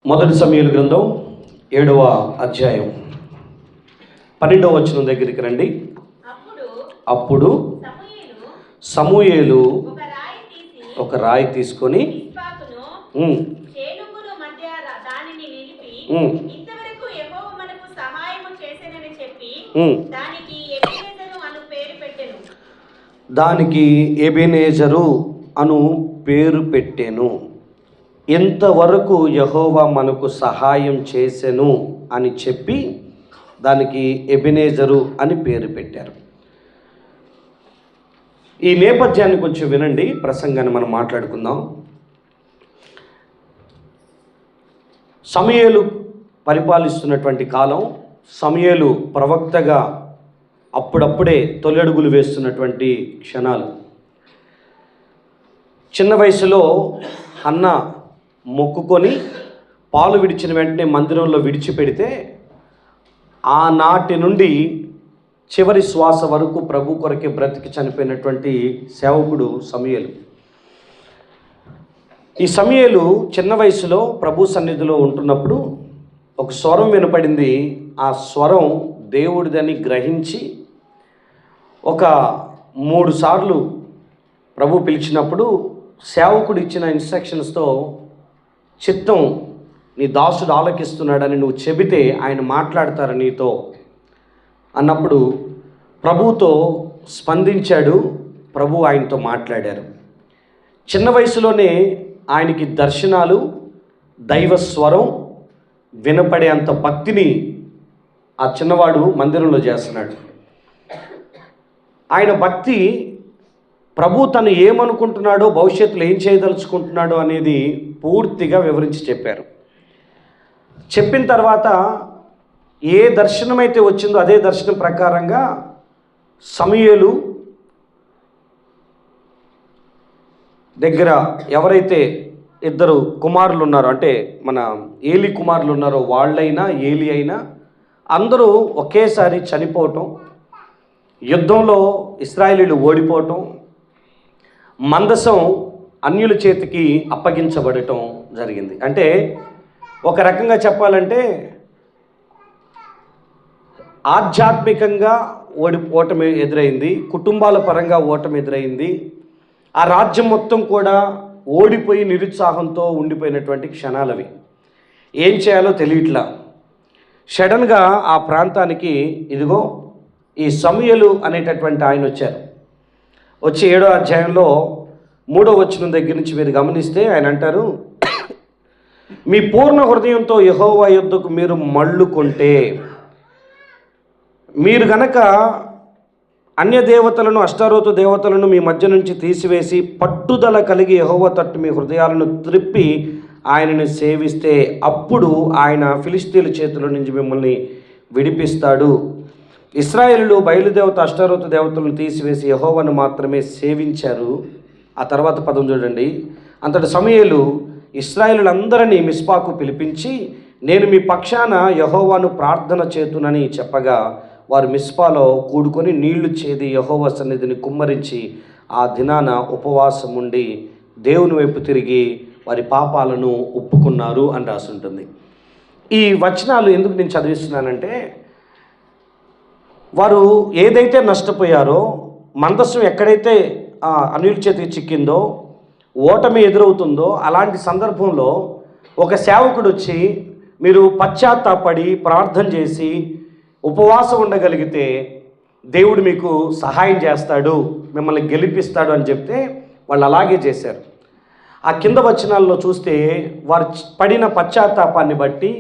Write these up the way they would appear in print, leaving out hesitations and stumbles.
మొదటి సమూయేలు గ్రంథం 7వ అధ్యాయం 12వ వచనం దగ్గరికి రండి. అప్పుడు సమూయేలు ఒక రాయి తీసుకొని దానికి ఎబెనేజరు అను పేరు పెట్టెను. ఎంతవరకు యెహోవా మనకు సహాయం చేసెను అని చెప్పి దానికి ఎబెనేజరు అని పేరు పెట్టారు. ఈ నేపథ్యాన్ని కొంచెం వినండి, ప్రసంగాన్ని మనం మాట్లాడుకుందాం. సమూయేలు పరిపాలిస్తున్నటువంటి కాలం, సమూయేలు ప్రవక్తగా అప్పుడప్పుడే తొలడుగులు వేస్తున్నటువంటి క్షణాలు. చిన్న వయసులో హన్న మొక్కుకొని పాలు విడిచిన వెంటనే మందిరంలో విడిచిపెడితే ఆనాటి నుండి చివరి శ్వాస వరకు ప్రభు కొరకే బ్రతికి చనిపోయినటువంటి సేవకుడు సమూయేలు. ఈ సమూయేలు చిన్న వయసులో ప్రభు సన్నిధిలో ఉంటున్నప్పుడు ఒక స్వరం వినపడింది. ఆ స్వరం దేవుడిదని గ్రహించి ఒక 3 సార్లు ప్రభు పిలిచినప్పుడు సేవకుడు ఇచ్చిన ఇన్స్ట్రక్షన్స్తో, చిత్తం నీ దాసుడు ఆలకిస్తున్నాడని నువ్వు చెబితే ఆయన మాట్లాడతారు నీతో అన్నప్పుడు ప్రభువుతో స్పందించాడు. ప్రభు ఆయనతో మాట్లాడారు. చిన్న వయసులోనే ఆయనకి దర్శనాలు, దైవ స్వరం వినపడే అంత భక్తిని ఆ చిన్నవాడు మందిరంలో చేస్తున్నాడు. ఆయన భక్తి ప్రభు తను ఏమనుకుంటున్నాడో, భవిష్యత్తులో ఏం చేయదలుచుకుంటున్నాడో అనేది పూర్తిగా వివరించి చెప్పారు. చెప్పిన తర్వాత ఏ దర్శనమైతే వచ్చిందో అదే దర్శనం ప్రకారంగా సమూయేలు దగ్గర ఎవరైతే 2 కుమారులు ఉన్నారో, అంటే మన ఏలి కుమారులు ఉన్నారో, వాళ్ళైనా ఏలి అయినా అందరూ ఒకేసారి చనిపోవటం, యుద్ధంలో ఇశ్రాయేలీయులు ఓడిపోవటం, మందసం అన్యుల చేతికి అప్పగించబడటం జరిగింది. అంటే ఒక రకంగా చెప్పాలంటే ఆధ్యాత్మికంగా ఓటమి ఎదురైంది, కుటుంబాల పరంగా ఓటమి ఎదురైంది. ఆ రాజ్యం మొత్తం కూడా ఓడిపోయి నిరుత్సాహంతో ఉండిపోయినటువంటి క్షణాలవి. ఏం చేయాలో తెలియట్లా. సడన్గా ఆ ప్రాంతానికి ఇదిగో ఈ సమూయేలు అనేటటువంటి ఆయన వచ్చారు. వచ్చి 7వ అధ్యాయంలో 3వ వచనం దగ్గర నుంచి మీరు గమనిస్తే ఆయన అంటారు, మీ పూర్ణ హృదయంతో యెహోవా యొద్దకు మీరు మళ్ళుకుంటే, మీరు గనక అన్య దేవతలను, అష్టారోతు దేవతలను మీ మధ్య నుంచి తీసివేసి పట్టుదల కలిగి యెహోవా తట్టు మీ హృదయాలను త్రిప్పి ఆయనను సేవిస్తే, అప్పుడు ఆయన ఫిలిష్తీయుల చేతుల నుంచి మిమ్మల్ని విడిపిస్తాడు. ఇశ్రాయేలులు బయలుదేవత, అష్టారోతు దేవతలను తీసివేసి యెహోవాను మాత్రమే సేవించారు. ఆ తర్వాత పదం చూడండి. అంతటి సమూయేలు ఇశ్రాయేలులందరినీ మిస్పాకు పిలిపించి, నేను మీ పక్షాన యెహోవాను ప్రార్థన చేతునని చెప్పగా, వారు మిస్పాలో కూడుకొని నీళ్లు చేది యెహోవా సన్నిధిని కుమ్మరించి ఆ దినాన ఉపవాసం ఉండి దేవుని వైపు తిరిగి వారి పాపాలను ఒప్పుకున్నారు అని రాసుంటుంది. ఈ వచనాలు ఎందుకు నేను చదివిస్తున్నానంటే, వారు ఏదైతే నష్టపోయారో, మందస్సు ఎక్కడైతే అన్యుల చేతికి చిక్కిందో, ఓటమి ఎదురవుతుందో, అలాంటి సందర్భంలో ఒక సేవకుడు వచ్చి మీరు పశ్చాత్తాపడి ప్రార్థన చేసి ఉపవాసం ఉండగలిగితే దేవుడు మీకు సహాయం చేస్తాడు, మిమ్మల్ని గెలిపిస్తాడు అని చెప్తే వాళ్ళు అలాగే చేశారు. ఆ కింద వచనాల్లో చూస్తే వారు పడిన పశ్చాత్తాపాన్ని బట్టి,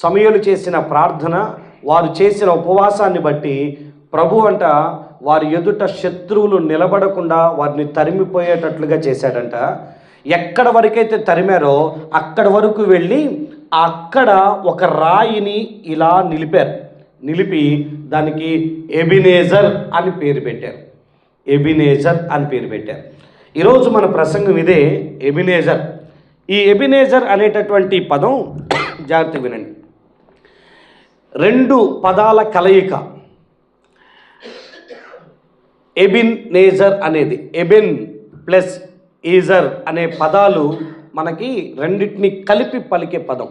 సమూయేలు చేసిన ప్రార్థన, వారు చేసిన ఉపవాసాన్ని బట్టి ప్రభు అంట వారి ఎదుట శత్రువులు నిలబడకుండా వారిని తరిమిపోయేటట్లుగా చేశాడంట. ఎక్కడ వరకైతే తరిమారో అక్కడ వరకు వెళ్ళి అక్కడ ఒక రాయిని ఇలా నిలిపి దానికి ఎబెనేజర్ అని పేరు పెట్టారు. ఎబెనేజర్ అని పేరు పెట్టారు. ఈరోజు మన ప్రసంగం ఇదే, ఎబెనేజర్. ఈ ఎబెనేజర్ అనేటటువంటి పదం జాగ్రత్తగా వినండి. 2 పదాల కలయిక. ఎబెనేజర్ అనేది, ఎబెన్ ప్లస్ ఈజర్ అనే పదాలు మనకి రెండింటిని కలిపి పలికే పదం.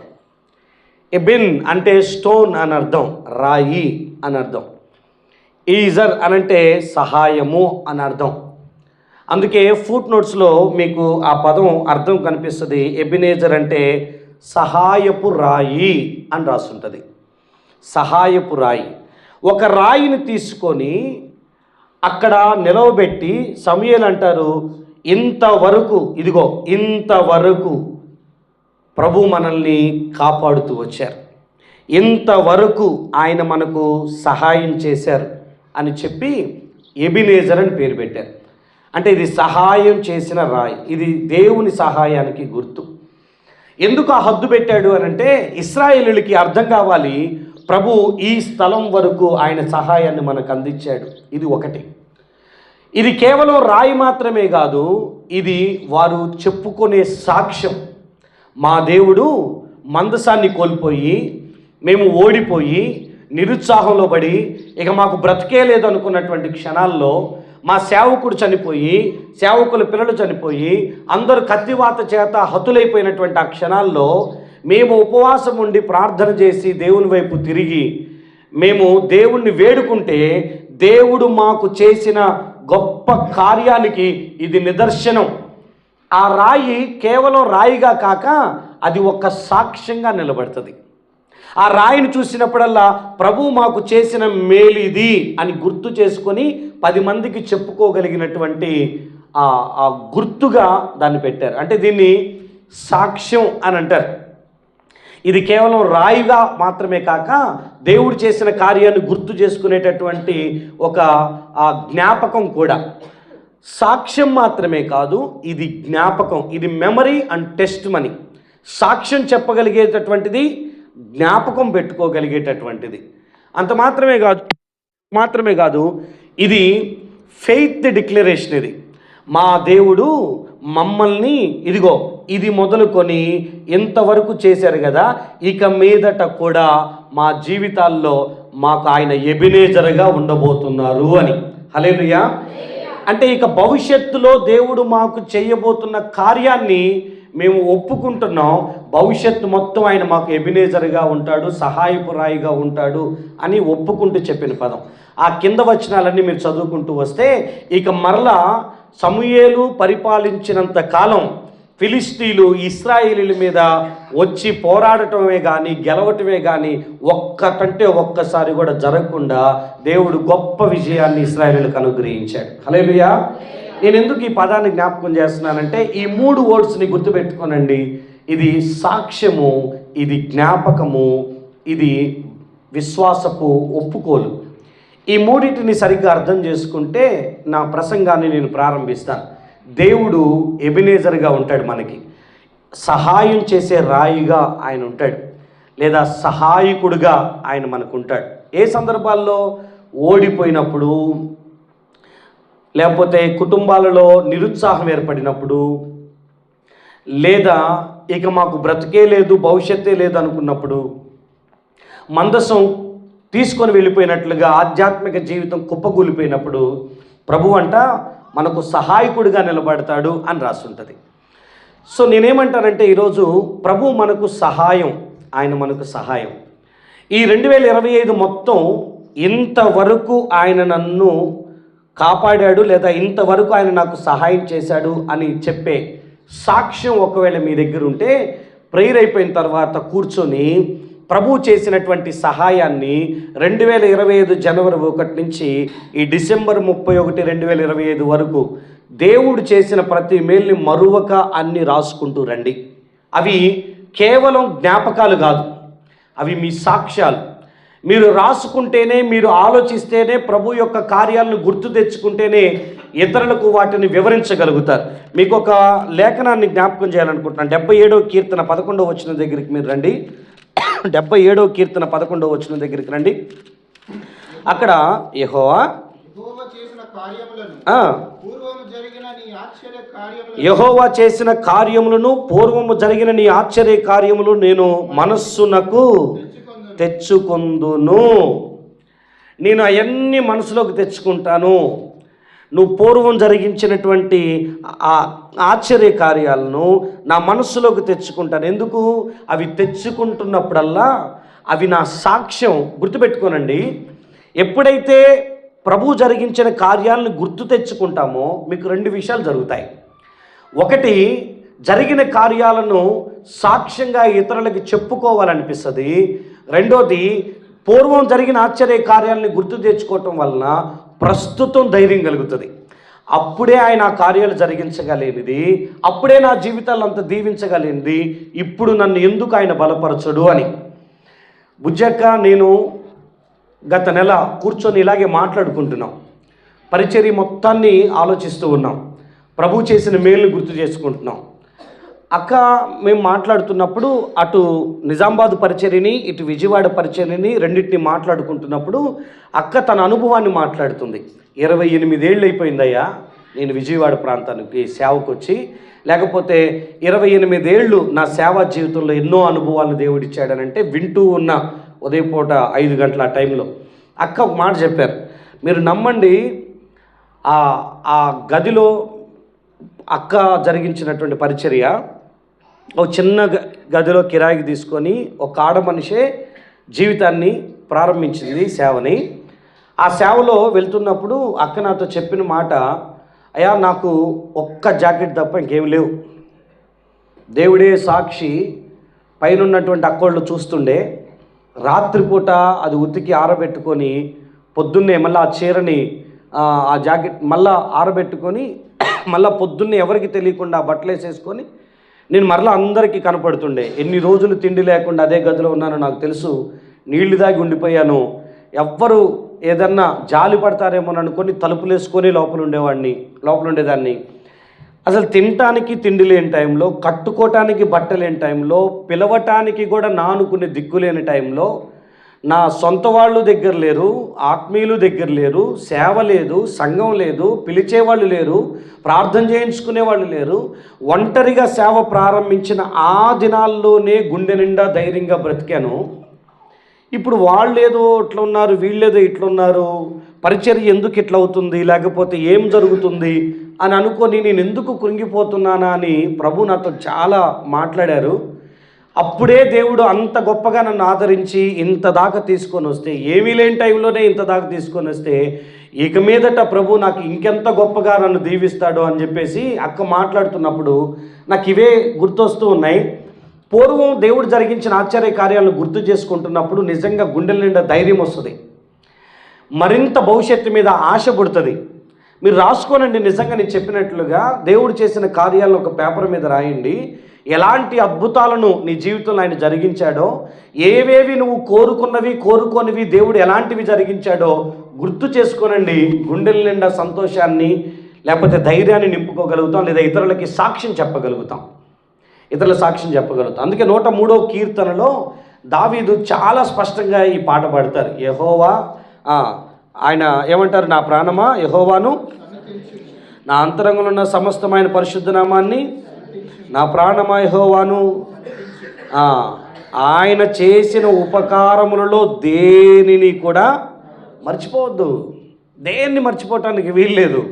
ఎబిన్ అంటే స్టోన్ అని అర్థం, రాయి అని అర్థం. ఈజర్ అనంటే సహాయము అని అర్థం. అందుకే ఫుట్ నోట్స్లో మీకు ఆ పదం అర్థం కనిపిస్తుంది. ఎబినేజర్ అంటే సహాయపు రాయి అని రాస్తుంటుంది. సహాయపు రాయి. ఒక రాయిని తీసుకొని అక్కడ నిలవబెట్టి సమూయేలు అంటారు, ఇంతవరకు, ఇదిగో ఇంతవరకు ప్రభు మనల్ని కాపాడుతూ వచ్చారు, ఇంతవరకు ఆయన మనకు సహాయం చేశారు అని చెప్పి ఎబినేజర్ అని పేరు పెట్టారు. అంటే ఇది సహాయం చేసిన రాయి, ఇది దేవుని సహాయానికి గుర్తు. ఎందుకు ఆ హద్దు పెట్టాడు అని అంటే ఇశ్రాయేలీయులకి అర్థం కావాలి, ప్రభు ఈ స్థలం వరకు ఆయన సహాయాన్ని మనకు అందించాడు. ఇది ఒకటి. ఇది కేవలం రాయి మాత్రమే కాదు, ఇది వారు చెప్పుకునే సాక్ష్యం. మా దేవుడు మందసాన్ని కోల్పోయి, మేము ఓడిపోయి నిరుత్సాహంలో పడి ఇక మాకు బ్రతికే లేదు అనుకున్నటువంటి క్షణాల్లో మా సేవకుడు చనిపోయి, సేవకుల పిల్లలు చనిపోయి, అందరూ కత్తివాత చేత హతులైపోయినటువంటి ఆ క్షణాల్లో మేము ఉపవాసం ఉండి ప్రార్థన చేసి దేవుని వైపు తిరిగి మేము దేవుణ్ణి వేడుకుంటే దేవుడు మాకు చేసిన గొప్ప కార్యానికి ఇది నిదర్శనం. ఆ రాయి కేవలం రాయిగా కాక అది ఒక సాక్ష్యంగా నిలబడుతుంది. ఆ రాయిని చూసినప్పుడల్లా ప్రభు మాకు చేసిన మేలు ఇది అని గుర్తు చేసుకొని 10 మందికి చెప్పుకోగలిగినటువంటి ఆ గుర్తుగా దాన్ని పెట్టారు. అంటే దీన్ని సాక్ష్యం అని అంటారు. ఇది కేవలం రాయిగా మాత్రమే కాక దేవుడు చేసిన కార్యాన్ని గుర్తు చేసుకునేటటువంటి ఒక జ్ఞాపకం కూడా. సాక్ష్యం మాత్రమే కాదు, ఇది జ్ఞాపకం, ఇది మెమరీ అండ్ టెస్ట్ మనీ. సాక్ష్యం చెప్పగలిగేటటువంటిది, జ్ఞాపకం పెట్టుకోగలిగేటటువంటిది. అంత మాత్రమే కాదు ఇది ఫెయిత్ డిక్లరేషన్. ఇది మా దేవుడు మమ్మల్ని ఇదిగో ఇది మొదలుకొని ఇంతవరకు చేశారు కదా, ఇక మీదట కూడా మా జీవితాల్లో మాకు ఆయన ఎబినేజర్గా ఉండబోతున్నారు అని. హల్లెలూయా. అంటే ఇక భవిష్యత్తులో దేవుడు మాకు చేయబోతున్న కార్యాన్ని మేము ఒప్పుకుంటున్నాం. భవిష్యత్తు మొత్తం ఆయన మాకు ఎబినేజర్గా ఉంటాడు, సహాయపు రాయిగా ఉంటాడు అని ఒప్పుకుంటూ చెప్పిన పదం. ఆ కింద వచనాలన్నీ మీరు చదువుకుంటూ వస్తే ఇక మరలా సమూయేలు పరిపాలించినంత కాలం ఫిలిష్తీయులు ఇశ్రాయేలీల మీద వచ్చి పోరాడటమే కానీ గెలవటమే కానీ ఒక్కసారి కూడా జరగకుండా దేవుడు గొప్ప విజయాన్ని ఇశ్రాయేలీయులకు అనుగ్రహించాడు. హల్లెలూయా. నేను ఎందుకు ఈ పదాన్ని జ్ఞాపకం చేస్తున్నానంటే ఈ 3 వర్డ్స్ని గుర్తుపెట్టుకోనండి. ఇది సాక్ష్యము, ఇది జ్ఞాపకము, ఇది విశ్వాసపు ఒప్పుకోలు. ఈ మూడింటిని సరిగ్గా అర్థం చేసుకుంటే నా ప్రసంగాన్ని నేను ప్రారంభిస్తాను. దేవుడు ఎబినేజర్గా ఉంటాడు, మనకి సహాయం చేసే రాయిగా ఆయన ఉంటాడు, లేదా సహాయకుడుగా ఆయన మనకు ఉంటాడు. ఏ సందర్భాల్లో? ఓడిపోయినప్పుడు, లేకపోతే కుటుంబాలలో నిరుత్సాహం ఏర్పడినప్పుడు, లేదా ఇక మాకు బ్రతికే లేదు భవిష్యత్తే లేదు అనుకున్నప్పుడు, మందసం తీసుకొని వెళ్ళిపోయినట్లుగా ఆధ్యాత్మిక జీవితం కుప్పకూలిపోయినప్పుడు ప్రభు అంట మనకు సహాయకుడిగా నిలబడతాడు అని రాస్తుంటుంది. సో నేనేమంటానంటే ఈరోజు ప్రభు మనకు సహాయం, ఆయన మనకు సహాయం. ఈ 2025 మొత్తం ఇంతవరకు ఆయన నన్ను కాపాడాడు, లేదా ఇంతవరకు ఆయన నాకు సహాయం చేశాడు అని చెప్పే సాక్ష్యం ఒకవేళ మీ దగ్గర ఉంటే ప్రేయర్ అయిపోయిన తర్వాత కూర్చొని ప్రభు చేసినటువంటి సహాయాన్ని 2025 జనవరి 1 నుంచి ఈ డిసెంబర్ 31, 2025 వరకు దేవుడు చేసిన ప్రతి మేల్ని మరువక అన్ని రాసుకుంటూ రండి. అవి కేవలం జ్ఞాపకాలు కాదు, అవి మీ సాక్ష్యాలు. మీరు రాసుకుంటేనే, మీరు ఆలోచిస్తేనే, ప్రభు యొక్క కార్యాలను గుర్తు తెచ్చుకుంటేనే ఇతరులకు వాటిని వివరించగలుగుతారు. మీకు ఒక లేఖనాన్ని జ్ఞాపకం చేయాలనుకుంటున్నాను. 77వ కీర్తన 11వ వచనం దగ్గరికి మీరు రండి. 77వ కీర్తన 11వ వచనం దగ్గరికి రండి. అక్కడ యెహోవా చేసిన కార్యములను పూర్వము జరిగిన నీ ఆశ్చర్య కార్యములు నేను మనస్సునకు తెచ్చుకొందును. నేను అవన్నీ మనసులోకి తెచ్చుకుంటాను. నువ్వు పూర్వం జరిగించినటువంటి ఆ ఆశ్చర్య కార్యాలను నా మనస్సులోకి తెచ్చుకుంటాను. ఎందుకు? అవి తెచ్చుకుంటున్నప్పుడల్లా అవి నా సాక్ష్యం. గుర్తుపెట్టుకోనండి, ఎప్పుడైతే ప్రభు జరిగించిన కార్యాలను గుర్తు తెచ్చుకుంటామో మీకు రెండు విషయాలు జరుగుతాయి. ఒకటి, జరిగిన కార్యాలను సాక్ష్యంగా ఇతరులకి చెప్పుకోవాలనిపిస్తుంది. రెండోది, పూర్వం జరిగిన ఆశ్చర్య కార్యాలను గుర్తు తెచ్చుకోవటం వలన ప్రస్తుతం ధైర్యం కలుగుతుంది. అప్పుడే ఆయన ఆ కార్యాలు జరిగించగలిగినది, అప్పుడే నా జీవితాలు అంత దీవించగలిగింది, ఇప్పుడు నన్ను ఎందుకు ఆయన బలపరచడు అని. బుజ్జక్క నేను గత నెల కూర్చొని ఇలాగే మాట్లాడుకుంటున్నాం. పరిచర్య మొత్తాన్ని ఆలోచిస్తూ ఉన్నాం. ప్రభు చేసిన మేలును గుర్తు చేసుకుంటున్నాం. అక్క మేము మాట్లాడుతున్నప్పుడు అటు నిజామాబాద్ పరిచర్యని ఇటు విజయవాడ పరిచర్యని రెండింటిని మాట్లాడుకుంటున్నప్పుడు అక్క తన అనుభవాన్ని మాట్లాడుతుంది. 28 ఏళ్ళు అయిపోయిందయ్యా నేను విజయవాడ ప్రాంతానికి సేవకు వచ్చి, లేకపోతే 28 ఏళ్ళు నా సేవా జీవితంలో ఎన్నో అనుభవాలను దేవుడిచ్చాడనంటే వింటూ ఉన్న ఉదయపూట 5 గంటల టైంలో అక్క ఒక మాట చెప్పారు. మీరు నమ్మండి, ఆ గదిలో అక్క జరిగించినటువంటి పరిచర్య ఒక చిన్న గదిలో కిరాయికి తీసుకొని ఒక ఆడ మనిషే జీవితాన్ని ప్రారంభించింది, సేవని. ఆ సేవలో వెళ్తున్నప్పుడు అక్క నాతో చెప్పిన మాట, అయ్యా నాకు ఒక్క జాకెట్ తప్ప ఇంకేం లేవు, దేవుడే సాక్షి, పైన ఉన్నటువంటి అక్కోళ్ళు చూస్తుండే రాత్రిపూట అది ఉతికి ఆరబెట్టుకొని పొద్దున్నే మళ్ళీ ఆ చీరని ఆ జాకెట్ మళ్ళీ ఆరబెట్టుకొని మళ్ళీ పొద్దున్నే ఎవరికి తెలియకుండా బట్టలు వేసేసుకొని నేను మరలా అందరికీ కనపడుతుండే. ఎన్ని రోజులు తిండి లేకుండా అదే గదిలో ఉన్నానో నాకు తెలుసు. నీళ్లు దాగి ఉండిపోయాను. ఎవ్వరు ఏదన్నా జాలి పడతారేమో అనుకొని తలుపులు వేసుకొని లోపల ఉండేదాన్ని. అసలు తినటానికి తిండి లేని టైంలో, కట్టుకోవటానికి బట్ట లేని టైంలో, పిలవటానికి కూడా నానుకునే దిక్కు లేని టైంలో, నా సొంత వాళ్ళు దగ్గర లేరు, ఆత్మీయులు దగ్గర లేరు, సేవ లేదు, సంఘం లేదు, పిలిచేవాళ్ళు లేరు, ప్రార్థన చేయించుకునే వాళ్ళు లేరు. ఒంటరిగా సేవ ప్రారంభించిన ఆ దినాల్లోనే గుండె నిండా ధైర్యంగా బ్రతికాను. ఇప్పుడు వాళ్ళు ఏదో ఇట్లా ఉన్నారు, వీళ్ళేదో ఇట్లున్నారు, పరిచర్య ఎందుకు ఇట్లా అవుతుంది, లేకపోతే ఏం జరుగుతుంది అని అనుకొని నేను ఎందుకు కృంగిపోతున్నానా అని ప్రభు నాతో చాలా మాట్లాడారు. అప్పుడే దేవుడు అంత గొప్పగా నన్ను ఆదరించి ఇంత దాకా తీసుకొని వస్తే, ఏమీ లేని టైంలోనే ఇంత దాకా తీసుకొని వస్తే ఇక మీదట ప్రభు నాకు ఇంకెంత గొప్పగా నన్ను దీవిస్తాడు అని చెప్పేసి అక్క మాట్లాడుతున్నప్పుడు నాకు ఇవే గుర్తొస్తూ ఉన్నాయి. పూర్వం దేవుడు జరిగించిన ఆశ్చర్య కార్యాలను గుర్తు చేసుకుంటున్నప్పుడు నిజంగా గుండెల నిండా ధైర్యం వస్తుంది, మరింత భవిష్యత్తు మీద ఆశ పుడుతుంది. మీరు రాసుకోనండి, నిజంగా నేను చెప్పినట్లుగా దేవుడు చేసిన కార్యాలను ఒక పేపర్ మీద రాయండి. ఎలాంటి అద్భుతాలను నీ జీవితంలో ఆయన జరిగించాడో, ఏవేవి నువ్వు కోరుకోనివి దేవుడు ఎలాంటివి జరిగించాడో గుర్తు చేసుకోనండి. గుండెల నిండా సంతోషాన్ని లేకపోతే ధైర్యాన్ని నింపుకోగలుగుతాం, లేదా ఇతరులకి సాక్ష్యం చెప్పగలుగుతాం. అందుకే 103వ కీర్తనలో దావీదు చాలా స్పష్టంగా ఈ పాట పాడతారు. యెహోవా ఆయన ఏమంటారు, నా ప్రాణమా యెహోవాను, నా అంతరంగంలో ఉన్న సమస్తమైన పరిశుద్ధ నామాన్ని, నా ప్రాణమా యెహోవాను, ఆయన చేసిన ఉపకారములలో దేనిని కూడా మర్చిపోవద్దు. దేన్ని మర్చిపోవటానికి వీల్లేదు.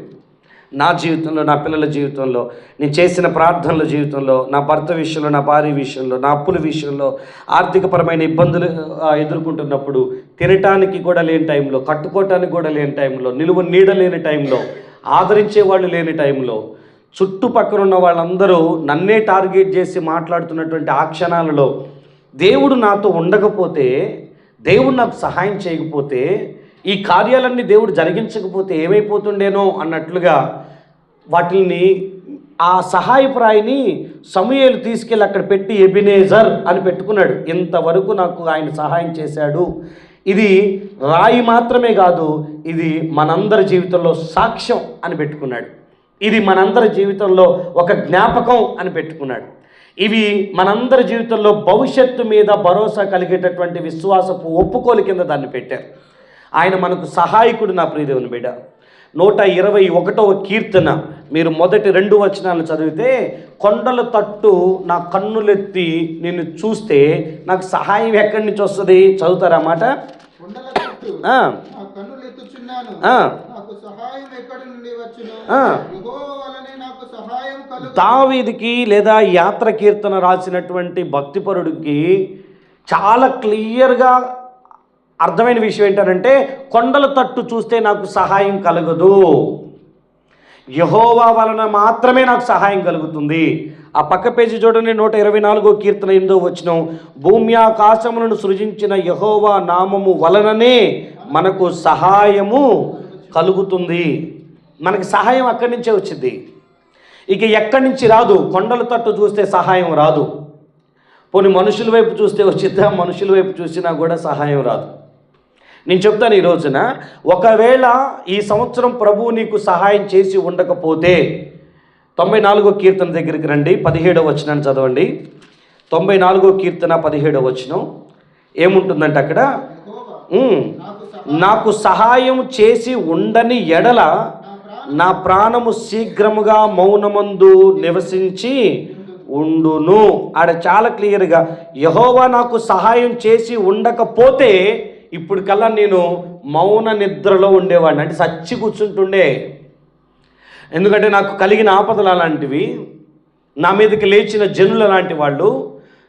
నా జీవితంలో, నా పిల్లల జీవితంలో, నేను చేసిన ప్రార్థనల జీవితంలో, నా భర్త విషయంలో, నా భార్య విషయంలో, నా అప్పుల విషయంలో, ఆర్థికపరమైన ఇబ్బందులు ఎదుర్కొంటున్నప్పుడు, తినటానికి కూడా లేని టైంలో, కట్టుకోవటానికి కూడా లేని టైంలో, నిలువ నీడ లేని టైంలో, ఆదరించే వాళ్ళు లేని టైంలో, చుట్టుపక్కల ఉన్న వాళ్ళందరూ నన్నే టార్గెట్ చేసి మాట్లాడుతున్నటువంటి ఆ క్షణాలలో దేవుడు నాతో ఉండకపోతే, దేవుడు నాకు సహాయం చేయకపోతే, ఈ కార్యాలన్నీ దేవుడు జరిగించకపోతే ఏమైపోతుండేనో అన్నట్లుగా వాటిని ఆ సహాయప్రాయిని సమూయేలు తీసుకెళ్ళి అక్కడ పెట్టి ఎబినేజర్ అని పెట్టుకున్నాడు. ఇంతవరకు నాకు ఆయన సహాయం చేశాడు. ఇది రాయి మాత్రమే కాదు, ఇది మనందరి జీవితంలో సాక్ష్యం అని పెట్టుకున్నాడు. ఇది మనందరి జీవితంలో ఒక జ్ఞాపకం అని పెట్టుకున్నాడు. ఇవి మనందరి జీవితంలో భవిష్యత్తు మీద భరోసా కలిగేటటువంటి విశ్వాసపు ఒప్పుకోలు కింద దాన్ని పెట్టారు. ఆయన మనకు సహాయకుడు. నా ప్రియదేవుని బిడ్డ, 121వ కీర్తన మీరు మొదటి 2 వచనాలు చదివితే, కొండల తట్టు నా కన్నులెత్తి నిన్ను చూస్తే నాకు సహాయం ఎక్కడి నుంచి వస్తుంది? చదువుతారా మాట? దావీదుకి లేదా యాత్ర కీర్తన రాసినటువంటి భక్తిపరుడికి చాలా క్లియర్గా అర్థమైన విషయం ఏంటంటే, కొండల తట్టు చూస్తే నాకు సహాయం కలగదు, యెహోవా వలన మాత్రమే నాకు సహాయం కలుగుతుంది. ఆ పక్క పేజీ చూడండి, 124 కీర్తన 8వ వచనం, భూమి ఆకాశములను సృజించిన యెహోవా నామము వలననే మనకు సహాయము కలుగుతుంది. మనకి సహాయం అక్కడి నుంచే వచ్చింది, ఇక ఎక్కడి నుంచి రాదు. కొండల తట్టు చూస్తే సహాయం రాదు. పోనీ మనుషుల వైపు చూస్తే వచ్చిద్దా? మనుషుల వైపు చూసినా కూడా సహాయం రాదు. నేను చెప్తాను ఈ రోజున, ఒకవేళ ఈ సంవత్సరం ప్రభువు నీకు సహాయం చేసి ఉండకపోతే 94 కీర్తన దగ్గరికి రండి, 17వ వచనాన్ని చదవండి. 94 కీర్తన 17వ వచనం ఏముంటుందంటే అక్కడ, నాకు సహాయం చేసి ఉండని ఎడల నా ప్రాణము శీఘ్రముగా మౌనమందు నివసించి ఉండును. ఆడ చాలా క్లియర్గా, యెహోవా నాకు సహాయం చేసి ఉండకపోతే ఇప్పుడు కల్లా నేను మౌన నిద్రలో ఉండేవాడిని, అంటే సచ్చి కూర్చుంటుండే. ఎందుకంటే నాకు కలిగిన ఆపదలు అలాంటివి, నా మీదకి లేచిన జనులు అలాంటి వాళ్ళు,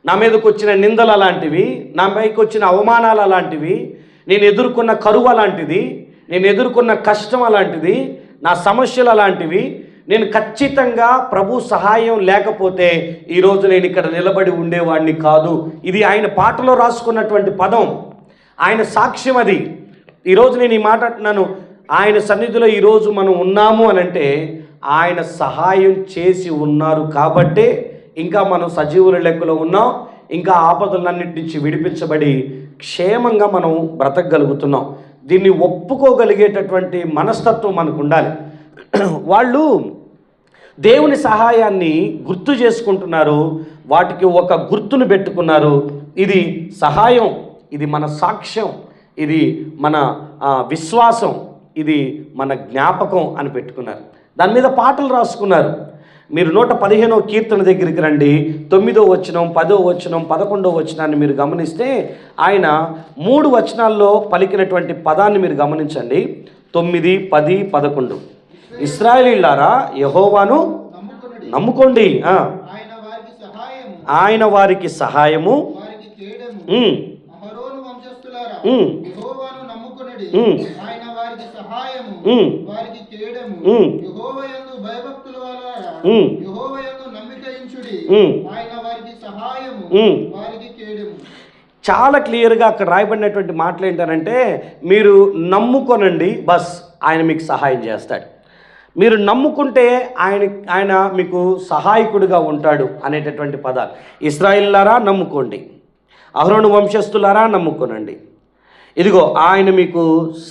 నా మీదకి వచ్చిన నిందలు అలాంటివి, నా పైకి వచ్చిన అవమానాలు అలాంటివి, నేను ఎదుర్కొన్న కరువు అలాంటిది, నేను ఎదుర్కొన్న కష్టం అలాంటిది, నా సమస్యలు అలాంటివి. నేను ఖచ్చితంగా ప్రభు సహాయం లేకపోతే ఈరోజు నేను ఇక్కడ నిలబడి ఉండేవాడిని కాదు. ఇది ఆయన పాటలో రాసుకున్నటువంటి పదం, ఆయన సాక్ష్యం అది. ఈరోజు నేను ఈ మాట అంటున్నాను, ఆయన సన్నిధిలో ఈరోజు మనం ఉన్నాము అని అంటే ఆయన సహాయం చేసి ఉన్నారు కాబట్టే ఇంకా మనం సజీవుల లెక్కలో ఉన్నాం, ఇంకా ఆపదలన్నిటి నుంచి విడిపించబడి క్షేమంగా మనం బ్రతకగలుగుతున్నాం. దీన్ని ఒప్పుకోగలిగేటటువంటి మనస్తత్వం మనకు ఉండాలి. వాళ్ళు దేవుని సహాయాన్ని గుర్తు చేసుకుంటున్నారు, వాటికి ఒక గుర్తును పెట్టుకున్నారు. ఇది సహాయం, ఇది మన సాక్ష్యం, ఇది మన విశ్వాసం, ఇది మన జ్ఞాపకం అని పెట్టుకున్నారు. దాని మీద పాటలు రాసుకున్నారు. మీరు 115వ కీర్తన దగ్గరికి రండి, 9వ వచనం, 10వ వచనం, 11వ వచనాన్ని మీరు గమనిస్తే ఆయన 3 వచనాల్లో పలికినటువంటి పదాన్ని మీరు గమనించండి. 9, 10, 11. ఇశ్రాయేలీయులారా యెహోవాను నమ్ముకోండి, ఆయన వారికి సహాయము, చాలా క్లియర్గా అక్కడ రాయబడినటువంటి మాటలు ఏంటంటే, మీరు నమ్ముకొనండి, బస్ ఆయన మీకు సహాయం చేస్తాడు. మీరు నమ్ముకుంటే ఆయన మీకు సహాయకుడిగా ఉంటాడు అనేటటువంటి పదాలు. ఇశ్రాయేలులారా నమ్ముకోండి, అహరోను వంశస్థులారా నమ్ముకోనండి, ఇదిగో ఆయన మీకు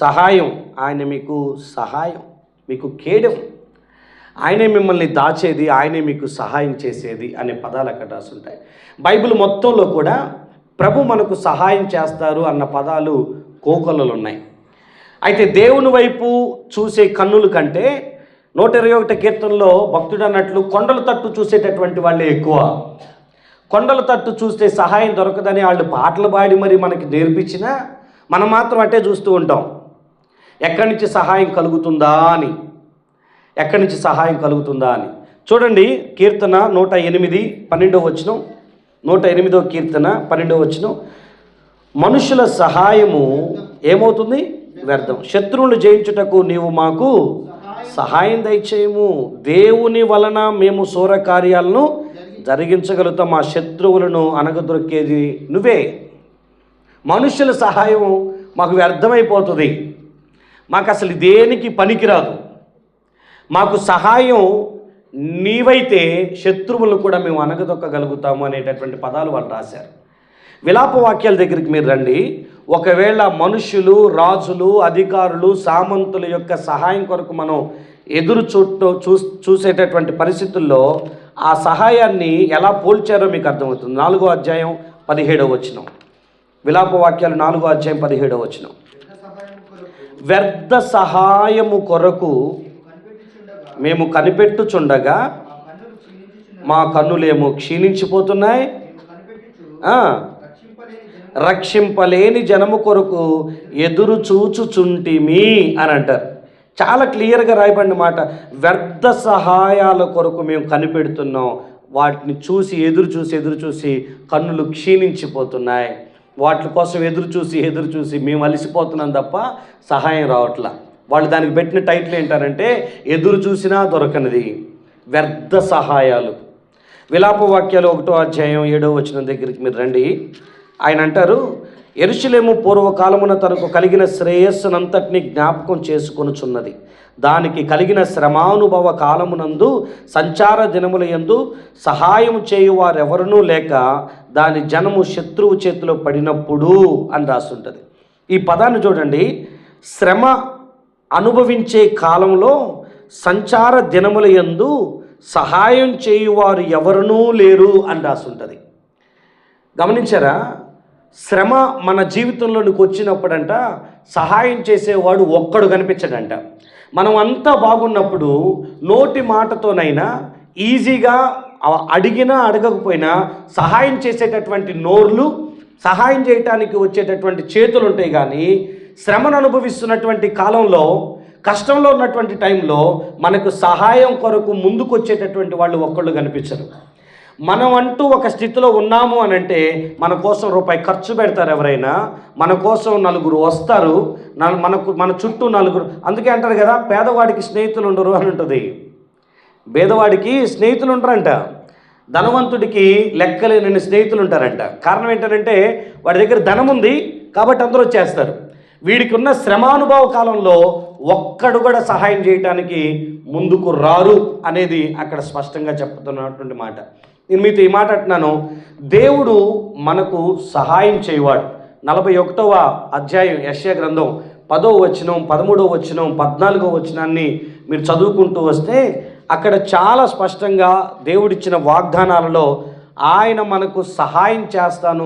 సహాయం, ఆయన మీకు సహాయం, మీకు కేడెం, ఆయనే మిమ్మల్ని దాచేది, ఆయనే మీకు సహాయం చేసేది అనే పదాలు అక్కడ రాసుంటాయి. బైబిల్ మొత్తంలో కూడా ప్రభు మనకు సహాయం చేస్తారు అన్న పదాలు కోకొల్లలు ఉన్నాయి. అయితే దేవుని వైపు చూసే కన్నుల కంటే 121 కీర్తనలో భక్తుడు అన్నట్లు కొండల తట్టు చూసేటటువంటి వాళ్ళే ఎక్కువ. కొండల తట్టు చూస్తే సహాయం దొరకదని వాళ్ళు పాటలు పాడి మరి మనకి నేర్పించినా మనం మాత్రం అట్టే చూస్తూ ఉంటాం. ఎక్కడి నుంచి సహాయం కలుగుతుందా అని, ఎక్కడి నుంచి సహాయం కలుగుతుందా అని చూడండి. కీర్తన 108, 12వ వచనం, 108వ కీర్తన 12వ వచనం, మనుషుల సహాయము ఏమవుతుంది? వ్యర్థం. శత్రువులు జయించుటకు నీవు మాకు సహాయం దయచేయము. దేవుని వలన మేము శూర కార్యాలను జరిగించగలుగుతాం, మా శత్రువులను అనగదొక్కేది నువ్వే. మనుషుల సహాయం మాకు వ్యర్థమైపోతుంది, మాకు అసలు దేనికి పనికిరాదు. మాకు సహాయం నీవైతే శత్రువులను కూడా మేము అనగదొక్కగలుగుతాము అనేటటువంటి పదాలు వాళ్ళు రాశారు. విలాప వాక్యాల దగ్గరికి మీరు రండి. ఒకవేళ మనుషులు, రాజులు, అధికారులు, సామంతుల యొక్క సహాయం కొరకు మనం ఎదురు చూసేటటువంటి పరిస్థితుల్లో ఆ సహాయాన్ని ఎలా పోల్చారో మీకు అర్థమవుతుంది. 4వ అధ్యాయం 17వ వచనం, విలాప వాక్యాలు 4వ అధ్యాయం 17వ వచనం. వ్యర్థ సహాయము కొరకు మేము కనిపెట్టుచుండగా మా కన్నులేమో క్షీణించిపోతున్నాయి, రక్షింపలేని జనము కొరకు ఎదురు చూచుచుంటిమి అని అంటారు. చాలా క్లియర్గా రాయబడిన మాట. వ్యర్థ సహాయాల కొరకు మేము కనిపెడుతున్నాం, వాటిని చూసి ఎదురు చూసి కన్నులు క్షీణించిపోతున్నాయి. వాటి కోసం ఎదురు చూసి మేము అలసిపోతున్నాం తప్ప సహాయం రావట్లా. వాళ్ళు దానికి పెట్టిన టైటిల్ ఏంటారంటే ఎదురు చూసినా దొరకనిది వ్యర్థ సహాయాలు. విలాపవాక్యాలు 1వ అధ్యాయం 7వ వచనం దగ్గరికి మీరు రండి. ఆయన అంటారు, యెరూషలేము పూర్వకాలమున తనకు కలిగిన శ్రేయస్సునంతటిని జ్ఞాపకం చేసుకొనుచున్నది. దానికి కలిగిన శ్రమానుభవ కాలమునందు సంచార దినముల యందు సహాయం చేయువారెవరనూ లేక దాని జనము శత్రువు చేతిలో పడినప్పుడు అని రాస్తుంటుంది. ఈ పదాన్ని చూడండి. శ్రమ అనుభవించే కాలంలో సంచార దినముల యందు సహాయం చేయువారు ఎవరనూ లేరు అని రాస్తుంటుంది. గమనించారా? శ్రమ మన జీవితంలోనికి వచ్చినప్పుడంట సహాయం చేసేవాడు ఒక్కడు కనిపించడంట. మనం అంతా బాగున్నప్పుడు నోటి మాటతోనైనా ఈజీగా అడిగినా అడగకపోయినా సహాయం చేసేటటువంటి నోర్లు, సహాయం చేయటానికి వచ్చేటటువంటి చేతులు ఉంటాయి. కానీ శ్రమను అనుభవిస్తున్నటువంటి కాలంలో, కష్టంలో ఉన్నటువంటి టైంలో మనకు సహాయం కొరకు ముందుకు వచ్చేటటువంటి వాళ్ళు ఒక్కళ్ళు కనిపించరు. మనం అంటూ ఒక స్థితిలో ఉన్నాము అని అంటే మన కోసం రూపాయి ఖర్చు పెడతారు ఎవరైనా, మన కోసం నలుగురు వస్తారు, మన చుట్టూ నలుగురు. అందుకే అంటారు కదా, పేదవాడికి స్నేహితులు ఉండరు అని ఉంటుంది. పేదవాడికి స్నేహితులు ఉండరంట, ధనవంతుడికి లెక్కలేని స్నేహితులు ఉంటారంట. కారణం ఏంటంటే వాడి దగ్గర ధనం ఉంది కాబట్టి అందరూ వచ్చేస్తారు. వీడికి ఉన్న శ్రమానుభవ కాలంలో ఒక్కడు కూడా సహాయం చేయటానికి ముందుకు రారు అనేది అక్కడ స్పష్టంగా చెప్తున్నటువంటి మాట. నేను మీతో ఈ మాట అంటున్నాను, దేవుడు మనకు సహాయం చేయవాడు. 41వ అధ్యాయం యెషయా గ్రంథం 10వ వచనం, 13వ వచనం, 14వ వచనాన్ని మీరు చదువుకుంటూ వస్తే అక్కడ చాలా స్పష్టంగా దేవుడిచ్చిన వాగ్దానాలలో ఆయన మనకు సహాయం చేస్తాను,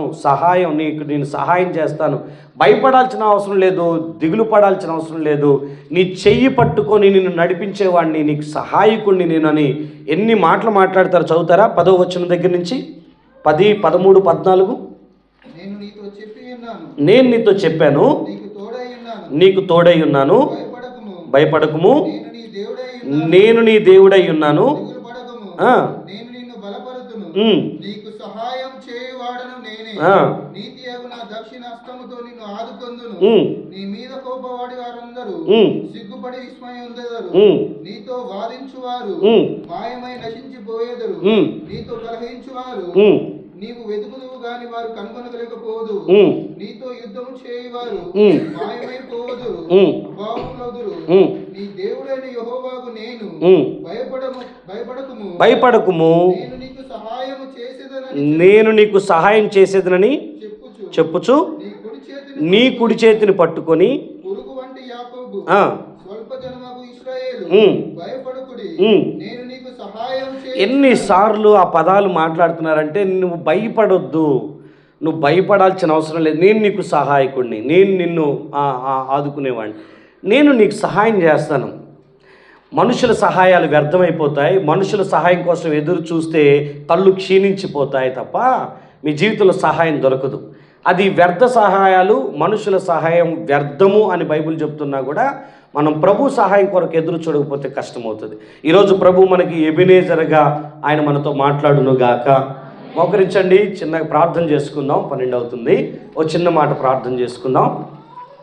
నేను సహాయం చేస్తాను, భయపడాల్సిన అవసరం లేదు, దిగులు పడాల్సిన అవసరం లేదు, నీ చెయ్యి పట్టుకొని నిన్ను నడిపించేవాడిని, నీకు సహాయకుడిని నేనని ఎన్ని మాటలు మాట్లాడతారు. చదువుతారా? 10వ వచనం దగ్గర నుంచి 10, 13, 14. నేను నీతో చెప్పాను, నీకు తోడై ఉన్నాను, భయపడకుము, నేను నీ దేవుడై ఉన్నాను, నీకు సహాయం చేయువాడను నేనే, నీతియగు నా దక్షిణ హస్తముతో నిన్ను ఆదుకొందును, నీ మీద కోపవాడి వారందరూ సిగ్గుపడి విస్మయందెదరు, నీతో వాదించువారు మాయమై నశించిపోయేదరు, నీతో కలహించువారు నీవు వెతుకుదువు గాని వారు కనుగొనలేకపోదు, నీతో యుద్ధము చేయువారు మాయమైపోదురు, బావులదురు. నీ దేవుడైన యెహోవాకు నేను భయపడకుము, నేను నీకు సహాయం చేసేదనని చెప్పుచు నీ కుడి చేతిని పట్టుకొని ఎన్నిసార్లు ఆ పదాలు మాట్లాడుతున్నారంటే నువ్వు భయపడొద్దు, నువ్వు భయపడాల్సిన అవసరం లేదు, నేను నీకు సహాయకుడిని, నేను నిన్ను ఆదుకునేవాడిని, నేను నీకు సహాయం చేస్తాను. మనుషుల సహాయాలు వ్యర్థమైపోతాయి, మనుషుల సహాయం కోసం ఎదురు చూస్తే కళ్ళు క్షీణించిపోతాయి తప్ప మీ జీవితంలో సహాయం దొరకదు. అది వ్యర్థ సహాయాలు, మనుషుల సహాయం వ్యర్థము అని బైబిల్ చెప్తున్నా కూడా మనం ప్రభు సహాయం కొరకు ఎదురు చూడకపోతే కష్టమవుతుంది. ఈరోజు ప్రభు మనకి ఎబినేజర్గా ఆయన మనతో మాట్లాడునుగాక. మోకరించండి, చిన్నగా ప్రార్థన చేసుకుందాం. 12 అవుతుంది. ఓ చిన్న మాట ప్రార్థన చేసుకుందాం.